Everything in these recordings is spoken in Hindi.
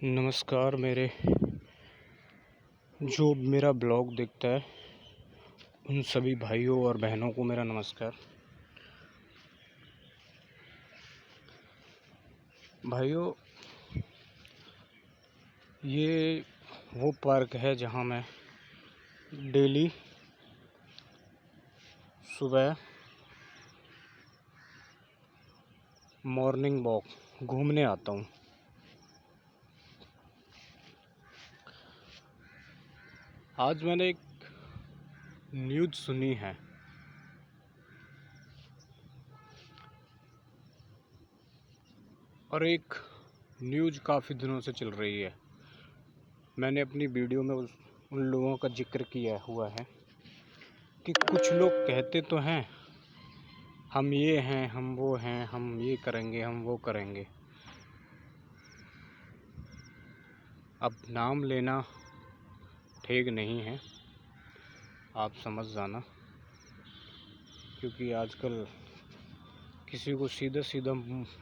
नमस्कार। जो मेरा ब्लॉग देखता है उन सभी भाइयों और बहनों को मेरा नमस्कार। भाइयों, ये वो पार्क है जहाँ मैं डेली सुबह मॉर्निंग वॉक घूमने आता हूँ। आज मैंने एक न्यूज़ सुनी है और एक न्यूज़ काफ़ी दिनों से चल रही है। मैंने अपनी वीडियो में उन लोगों का जिक्र किया हुआ है कि कुछ लोग कहते तो हैं हम ये हैं, हम वो हैं, हम ये करेंगे, हम वो करेंगे। अब नाम लेना ठीक नहीं है, आप समझ जाना, क्योंकि आजकल किसी को सीधा सीधा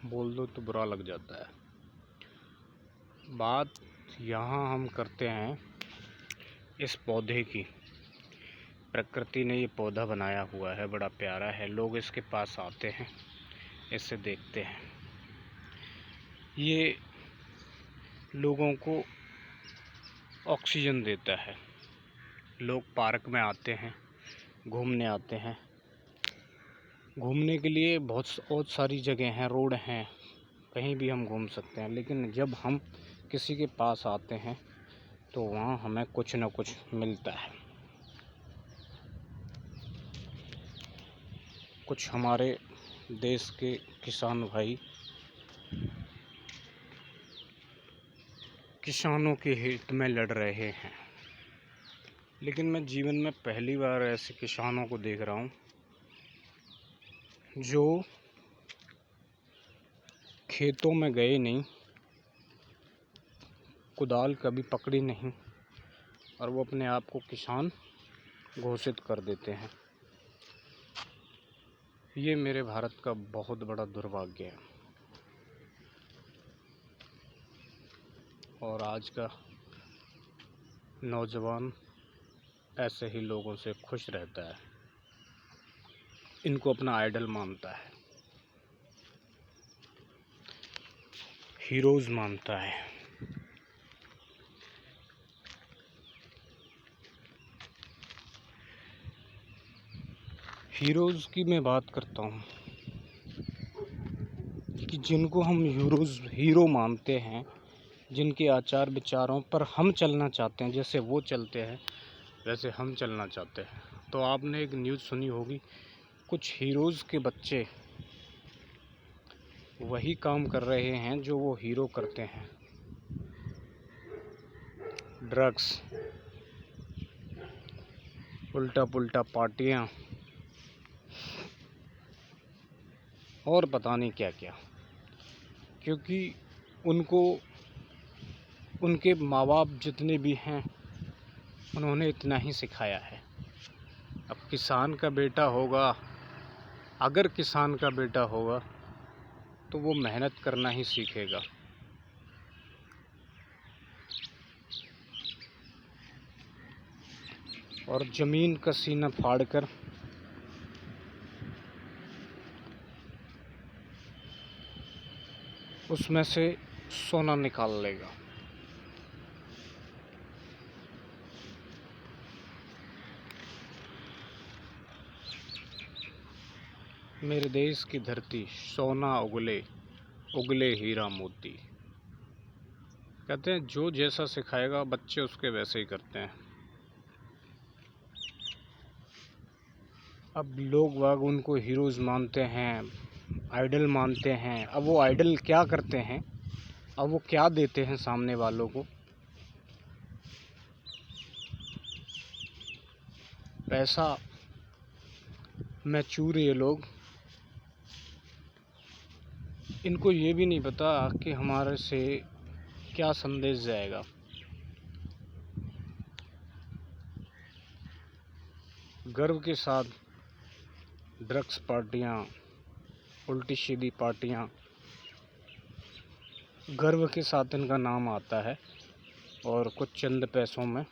बोल दो तो बुरा लग जाता है। बात यहाँ हम करते हैं इस पौधे की। प्रकृति ने ये पौधा बनाया हुआ है, बड़ा प्यारा है। लोग इसके पास आते हैं, इसे देखते हैं। ये लोगों को ऑक्सीजन देता है। लोग पार्क में आते हैं, घूमने आते हैं। घूमने के लिए बहुत सारी जगह हैं, रोड हैं, कहीं भी हम घूम सकते हैं। लेकिन जब हम किसी के पास आते हैं तो वहाँ हमें कुछ न कुछ मिलता है। कुछ हमारे देश के किसान भाई किसानों के हित में लड़ रहे हैं, लेकिन मैं जीवन में पहली बार ऐसे किसानों को देख रहा हूँ जो खेतों में गए नहीं, कुदाल कभी पकड़ी नहीं, और वो अपने आप को किसान घोषित कर देते हैं। ये मेरे भारत का बहुत बड़ा दुर्भाग्य है। और आज का नौजवान ऐसे ही लोगों से खुश रहता है, इनको अपना आइडल मानता है, हीरोज़ मानता है। हीरोज़ की मैं बात करता हूँ कि जिनको हम हीरो मानते हैं, जिनके आचार विचारों पर हम चलना चाहते हैं, जैसे वो चलते हैं वैसे हम चलना चाहते हैं। तो आपने एक न्यूज़ सुनी होगी, कुछ हीरोज़ के बच्चे वही काम कर रहे हैं जो वो हीरो करते हैं। ड्रग्स, उल्टा पुल्टा पार्टियाँ और पता नहीं क्या क्या, क्योंकि उनको उनके माँ बाप जितने भी हैं उन्होंने इतना ही सिखाया है। अब किसान का बेटा होगा, अगर किसान का बेटा होगा तो वो मेहनत करना ही सीखेगा। और ज़मीन का सीना फाड़कर उसमें से सोना निकाल लेगा। मेरे देश की धरती सोना उगले, उगले हीरा मोती। कहते हैं जो जैसा सिखाएगा बच्चे उसके वैसे ही करते हैं। अब लोग वाग उनको हीरोज़ मानते हैं, आइडल मानते हैं। अब वो आइडल क्या करते हैं, अब वो क्या देते हैं सामने वालों को? पैसा में चूर ये लोग। इनको ये भी नहीं पता कि हमारे से क्या संदेश जाएगा। गर्व के साथ ड्रग्स पार्टियाँ, उल्टी सीधी पार्टियाँ गर्व के साथ इनका नाम आता है और कुछ चंद पैसों में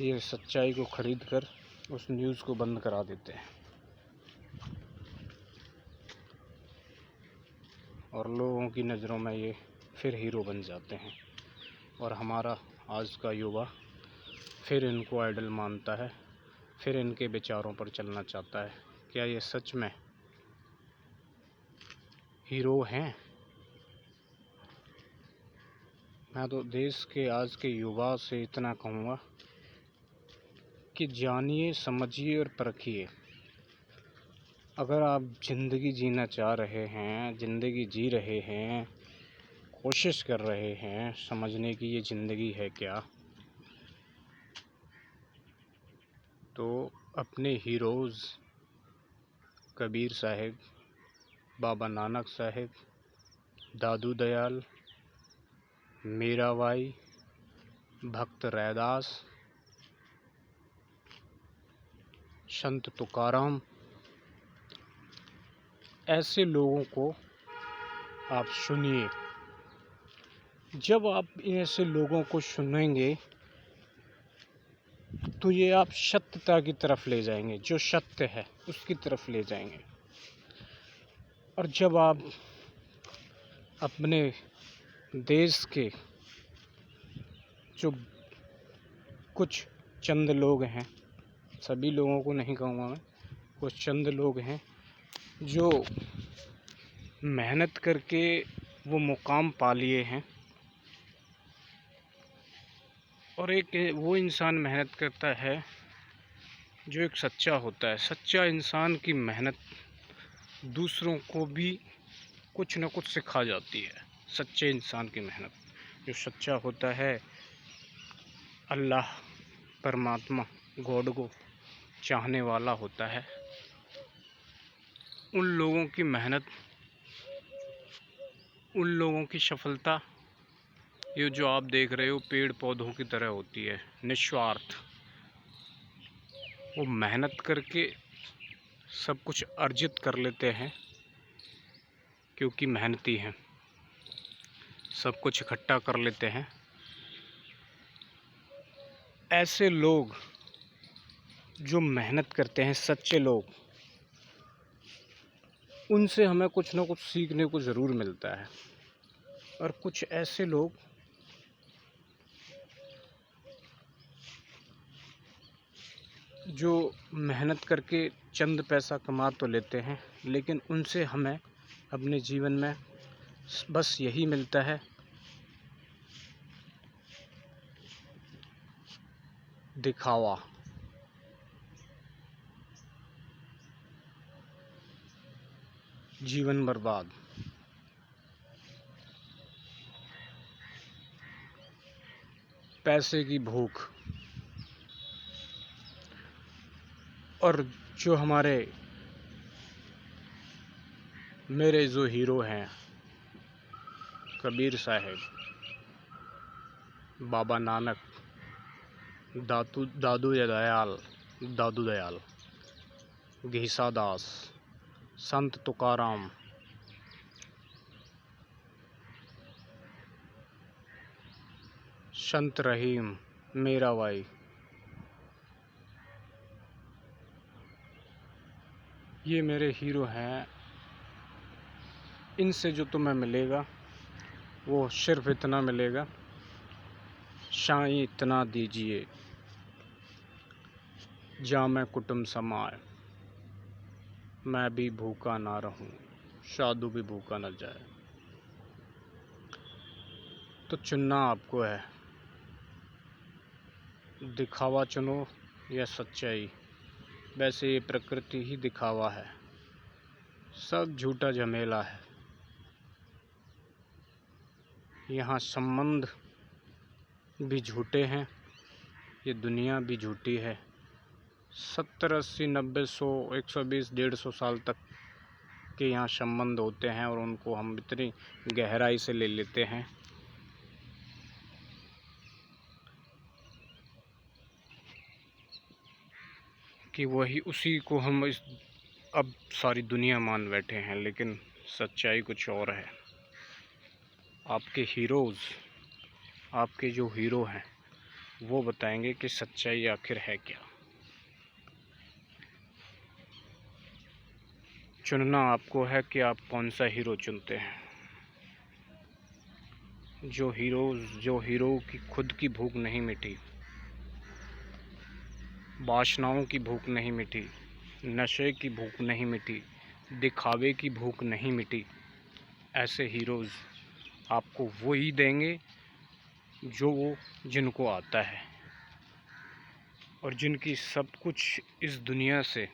ये सच्चाई को खरीद कर उस न्यूज़ को बंद करा देते हैं और लोगों की नज़रों में ये फिर हीरो बन जाते हैं और हमारा आज का युवा फिर इनको आइडल मानता है, फिर इनके विचारों पर चलना चाहता है। क्या ये सच में हीरो हैं? मैं तो देश के आज के युवा से इतना कहूँगा कि जानिए, समझिए और परखिए। अगर आप ज़िंदगी जीना चाह रहे हैं, ज़िंदगी जी रहे हैं, कोशिश कर रहे हैं समझने की ये ज़िंदगी है क्या, तो अपने हीरोज़ कबीर साहब, बाबा नानक साहब, दादू दयाल, मीराबाई, भक्त रैदास, संत तुकाराम, ऐसे लोगों को आप सुनिए। जब आप ऐसे लोगों को सुनेंगे तो ये आप सत्यता की तरफ ले जाएंगे, जो सत्य है उसकी तरफ ले जाएंगे। और जब आप अपने देश के जो कुछ चंद लोग हैं, सभी लोगों को नहीं कहूँगा मैं, कुछ चंद लोग हैं जो मेहनत करके वो मुकाम पा लिए हैं, और एक वो इंसान मेहनत करता है जो एक सच्चा होता है। सच्चा इंसान की मेहनत दूसरों को भी कुछ न कुछ सिखा जाती है। सच्चे इंसान की मेहनत, जो सच्चा होता है, अल्लाह परमात्मा गॉड को चाहने वाला होता है, उन लोगों की मेहनत, उन लोगों की सफलता, ये जो आप देख रहे हो पेड़ पौधों की तरह होती है, निस्वार्थ। वो मेहनत करके सब कुछ अर्जित कर लेते हैं क्योंकि मेहनती हैं, सब कुछ इकट्ठा कर लेते हैं। ऐसे लोग जो मेहनत करते हैं, सच्चे लोग, उनसे हमें कुछ ना कुछ सीखने को ज़रूर मिलता है। और कुछ ऐसे लोग जो मेहनत करके चंद पैसा कमा तो लेते हैं, लेकिन उनसे हमें अपने जीवन में बस यही मिलता है, दिखावा। जीवन बर्बाद। पैसे की भूख। और जो मेरे जो हीरो हैं, कबीर साहब, बाबा नानक, दादू दयाल, घीसादास, संत तुकाराम, संत रहीम, मीराबाई, ये मेरे हीरो हैं। इनसे जो तुम्हें मिलेगा वो सिर्फ इतना मिलेगा, शाही इतना दीजिए जामे कुटुम्ब समाए, मैं भी भूखा ना रहूं, साधु भी भूखा न जाए। तो चुनना आपको है, दिखावा चुनो या सच्चाई। वैसे ये प्रकृति ही दिखावा है, सब झूठा झमेला है। यहाँ संबंध भी झूठे हैं, ये दुनिया भी झूठी है। 70, 80, 90, 100, 120, 150 साल तक के यहाँ संबंध होते हैं और उनको हम इतनी गहराई से ले लेते हैं कि वही उसी को हम अब सारी दुनिया मान बैठे हैं, लेकिन सच्चाई कुछ और है। आपके हीरोज़, आपके जो हीरो हैं वो बताएंगे कि सच्चाई आखिर है क्या। चुनना आपको है कि आप कौन सा हीरो चुनते हैं। जो हीरो की खुद की भूख नहीं मिटी, वासनाओं की भूख नहीं मिटी, नशे की भूख नहीं मिटी, दिखावे की भूख नहीं मिटी, ऐसे हीरोज़ आपको वही देंगे जो जिनको आता है और जिनकी सब कुछ इस दुनिया से,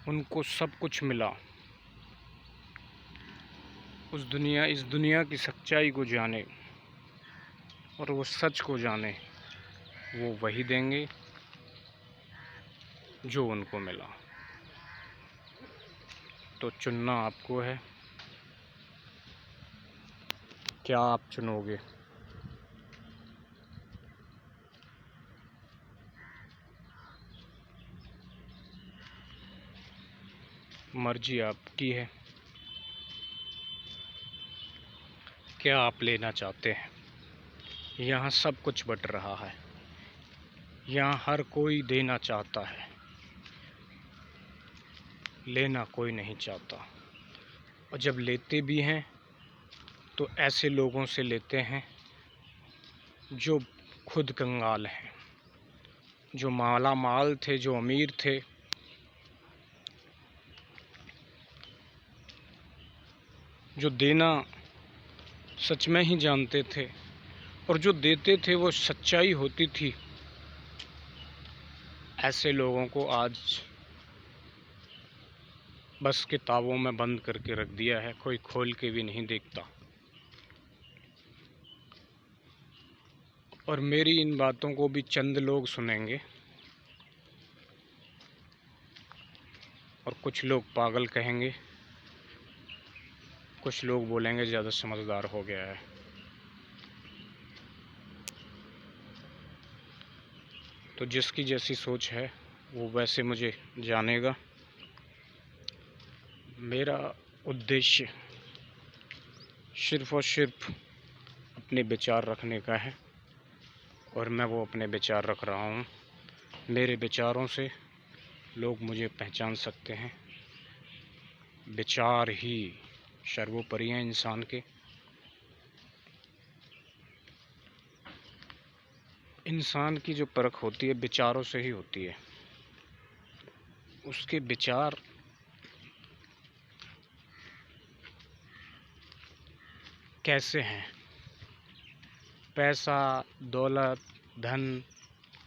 उनको सब कुछ मिला। इस दुनिया की सच्चाई को जाने और वो सच को जाने, वो वही देंगे जो उनको मिला। तो चुनना आपको है, क्या आप चुनोगे। मर्जी आपकी है, क्या आप लेना चाहते हैं। यहाँ सब कुछ बट रहा है, यहाँ हर कोई देना चाहता है, लेना कोई नहीं चाहता। और जब लेते भी हैं तो ऐसे लोगों से लेते हैं जो खुद कंगाल हैं, जो माला माल थे, जो अमीर थे, जो देना सच में ही जानते थे और जो देते थे वो सच्चाई होती थी। ऐसे लोगों को आज बस किताबों में बंद करके रख दिया है, कोई खोल के भी नहीं देखता। और मेरी इन बातों को भी चंद लोग सुनेंगे और कुछ लोग पागल कहेंगे, कुछ लोग बोलेंगे ज़्यादा समझदार हो गया है। तो जिसकी जैसी सोच है वो वैसे मुझे जानेगा। मेरा उद्देश्य सिर्फ़ और सिर्फ अपने विचार रखने का है और मैं वो अपने विचार रख रहा हूँ। मेरे विचारों से लोग मुझे पहचान सकते हैं। विचार ही सर्वोपरि हैं इंसान के। इंसान की जो परख होती है विचारों से ही होती है। उसके विचार कैसे हैं, पैसा, दौलत, धन,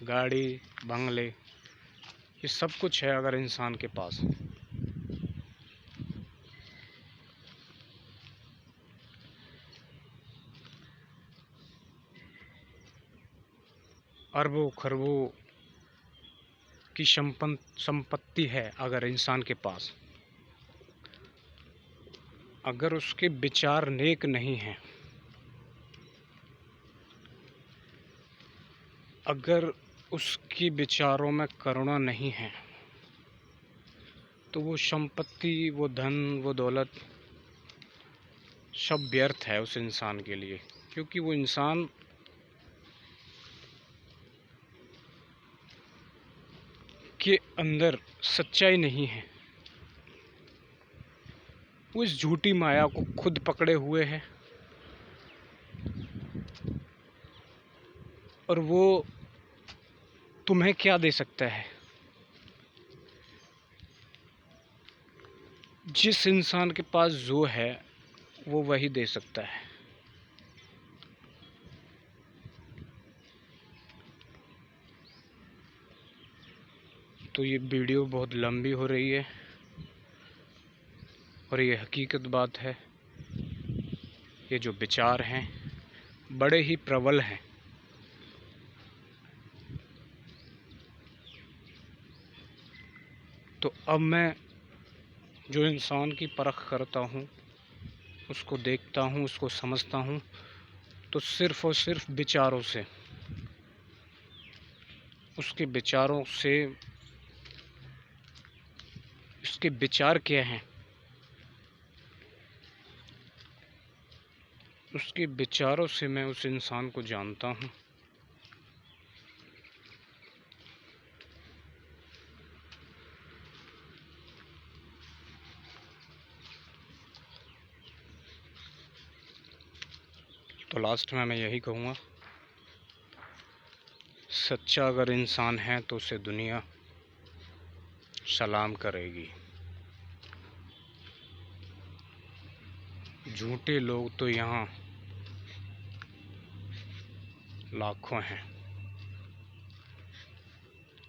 गाड़ी, बंगले, ये सब कुछ है अगर इंसान के पास, अरबों खरबों की संपत्ति है अगर इंसान के पास, अगर उसके विचार नेक नहीं हैं, अगर उसके विचारों में करुणा नहीं है, तो वो संपत्ति, वो धन, वो दौलत सब व्यर्थ है उस इंसान के लिए। क्योंकि वो इंसान के अंदर सच्चाई नहीं है। वो इस झूठी माया को खुद पकड़े हुए है और वो तुम्हें क्या दे सकता है। जिस इंसान के पास जो है वो वही दे सकता है। तो ये वीडियो बहुत लंबी हो रही है और ये हकीकत बात है। ये जो विचार हैं बड़े ही प्रबल हैं। तो अब मैं जो इंसान की परख करता हूँ, उसको देखता हूँ, उसको समझता हूँ, तो सिर्फ़ और सिर्फ विचारों से, उसके विचारों से, उसके विचार क्या हैं, उसके विचारों से मैं उस इंसान को जानता हूँ। तो लास्ट में मैं यही कहूँगा, सच्चा अगर इंसान है तो उसे दुनिया सलाम करेगी। झूठे लोग तो यहाँ लाखों हैं,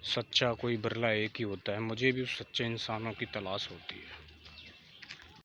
सच्चा कोई बिरला एक ही होता है। मुझे भी उस सच्चे इंसानों की तलाश होती है।